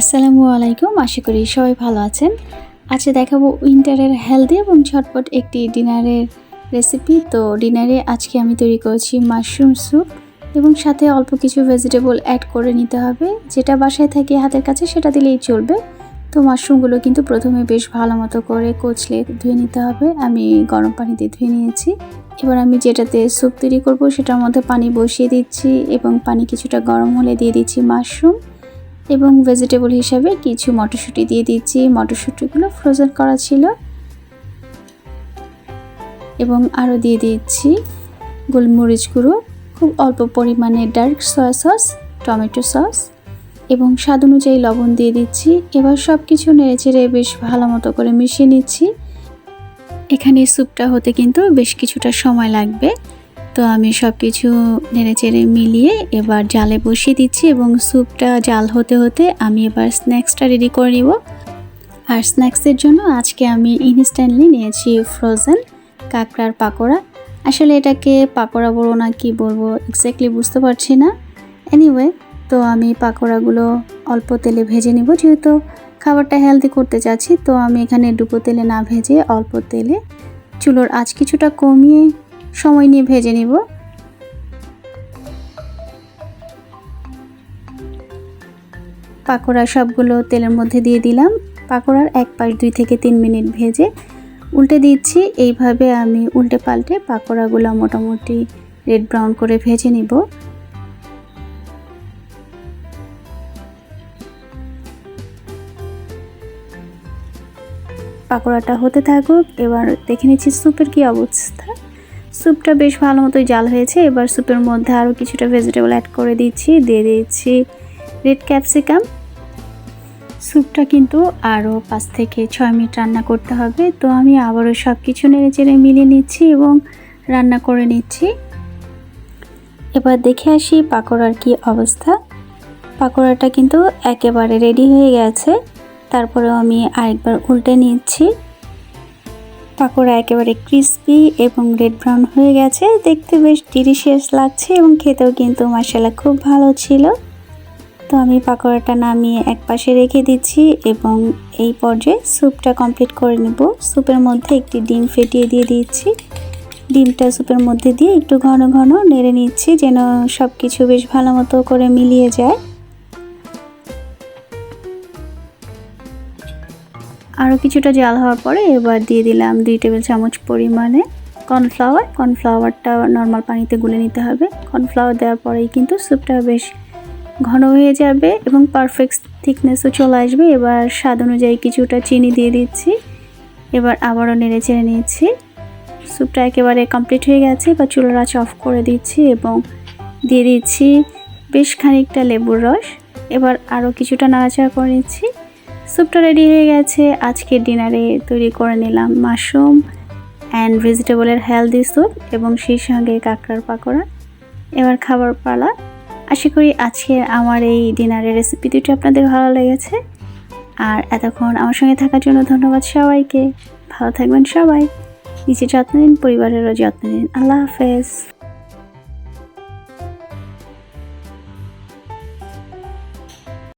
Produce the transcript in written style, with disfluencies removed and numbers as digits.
আসসালামু আলাইকুম, আশা করি সবাই ভালো আছেন। আজকে দেখাবো উইন্টারের হেলদি এবং ঝটপট একটি ডিনারের রেসিপি। তো ডিনারে আজকে আমি তৈরি করেছি মাশরুম স্যুপ এবং সাথে অল্প কিছু ভেজিটেবল অ্যাড করে নিতে হবে। যেটা বাসায় থাকে হাতের কাছে সেটা দিলেই চলবে। তো মাশরুমগুলো কিন্তু প্রথমে বেশ ভালো মতো করে কচলে ধুয়ে নিতে হবে। আমি গরম পানিতে ধুয়ে নিয়েছি। এবার আমি যেটাতে স্যুপ তৈরি করব সেটার মধ্যে পানি বসিয়ে দিচ্ছি এবং পানি কিছুটা গরম হলে দিয়ে দিচ্ছি মাশরুম এবং ভেজিটেবল হিসাবে কিছু মটরশুঁটি দিয়ে দিচ্ছি। মটরশুঁটিগুলো ফ্রোজেন করা ছিল এবং আরও দিয়ে দিচ্ছি গোলমরিচ গুঁড়ো, খুব অল্প পরিমাণে dark soya sauce, tomato sauce এবং স্বাদ অনুযায়ী লবণ দিয়ে দিচ্ছি। এবার সব কিছু নেড়েচেড়ে বেশ ভালো মতো করে মিশিয়ে নিচ্ছি। এখানে স্যুপটা হতে কিন্তু বেশ কিছুটা সময় লাগবে। তো আমি সব কিছু নেড়েচেড়ে মিলিয়ে এবার জালে বসিয়ে দিচ্ছি এবং স্যুপটা জাল হতে হতে আমি এবার স্ন্যাক্সটা রেডি করে নিব। আর স্ন্যাক্সের জন্য আজকে আমি ইনস্ট্যান্টলি নিয়েছি ফ্রোজেন কাঁকড়ার পাকোড়া। আসলে এটাকে পাকোড়া বলবো না কি বলবো এক্স্যাক্টলি বুঝতে পারছি না। এনিওয়ে, তো আমি পাকোড়াগুলো অল্প তেলে ভেজে নিব, যেহেতু খাবারটা হেলদি করতে চাচ্ছি। তো আমি এখানে ডুবো তেলে না ভেজে অল্প তেলে চুলোর আঁচ কিছুটা কমিয়ে সময় নিয়ে ভেজে নিব। পাকোড়া সবগুলো তেলের মধ্যে দিয়ে দিলাম। পাকোড়ার এক পাশ 2 থেকে 3 মিনিট ভেজে উল্টে দিচ্ছি। এইভাবে আমি উল্টে পাল্টে পাকোড়াগুলো মোটামুটি রেড ব্রাউন করে ভেজে নিব। পাকোড়াটা হতে থাকুক। এবার দেখে নিচ্ছি স্যুপের কি অবস্থা। স্যুপটা বেশ ভালো মতোই জাল হয়েছে। এবার স্যুপের মধ্যে আরও কিছুটা ভেজিটেবল অ্যাড করে দিচ্ছি। দিয়ে দিচ্ছি রেড ক্যাপসিকাম। স্যুপটা কিন্তু আরও 5 থেকে 6 মিনিট রান্না করতে হবে। তো আমি আবারও সব কিছু নেড়েচেড়ে মিলিয়ে নিচ্ছি এবং রান্না করে নিচ্ছি। এবার দেখে আসি পাকোড়ার কি অবস্থা। পাকোড়াটা কিন্তু একেবারে রেডি হয়ে গেছে। তারপরেও আমি আরেকবার উল্টে নিচ্ছি। পাকোড়া একেবারে ক্রিস্পি এবং রেড ব্রাউন হয়ে গেছে। দেখতে বেশ ডিলিশিয়াস লাগছে এবং খেতেও কিন্তু মাশাআল্লাহ খুব ভালো ছিল। তো আমি পাকোড়াটা নামিয়ে এক পাশে রেখে দিচ্ছি এবং এই পর্যায়ে স্যুপটা কমপ্লিট করে নেব। স্যুপের মধ্যে একটি ডিম ফেটিয়ে দিয়ে দিচ্ছি। ডিমটা স্যুপের মধ্যে দিয়ে একটু ঘন ঘন নেড়ে নিচ্ছি যেন সব কিছু বেশ ভালো মতো করে মিলিয়ে যায়। আরও কিছুটা জাল হওয়ার পরে এবার দিয়ে দিলাম 2 টেবিল চামচ পরিমাণে কর্নফ্লাওয়ার। কর্নফ্লাওয়ারটা নর্মাল পানিতে গুলে নিতে হবে। কর্নফ্লাওয়ার দেওয়ার পরেই কিন্তু স্যুপটা বেশ ঘন হয়ে যাবে এবং পারফেক্ট থিকনেসও চলে আসবে। এবার স্বাদ অনুযায়ী কিছুটা চিনি দিয়ে দিচ্ছি। এবার আবারও নেড়ে চেড়ে নিচ্ছি। স্যুপটা একেবারে কমপ্লিট হয়ে গেছে। এবার চুলার আঁচ অফ করে দিচ্ছি এবং দিয়ে দিচ্ছি বেশ খানিকটা লেবুর রস। এবার আরও কিছুটা নাড়াচাড়া করে নিচ্ছি। স্যুপটা রেডি হয়ে গেছে। আজকের ডিনারে তৈরি করে নিলাম মাশরুম অ্যান্ড ভেজিটেবলের হেলদি স্যুপ এবং সেই সঙ্গে কাঁকড়ার পাকোড়া। এবার খাবার পালা। আশা করি আজকে আমার এই ডিনারের রেসিপি দুটি আপনাদের ভালো লেগেছে। আর এতক্ষণ আমার সঙ্গে থাকার জন্য ধন্যবাদ সবাইকে। ভালো থাকবেন সবাই, নিজের যত্ন নিন, পরিবারেরও যত্ন নিন। আল্লাহ হাফেজ।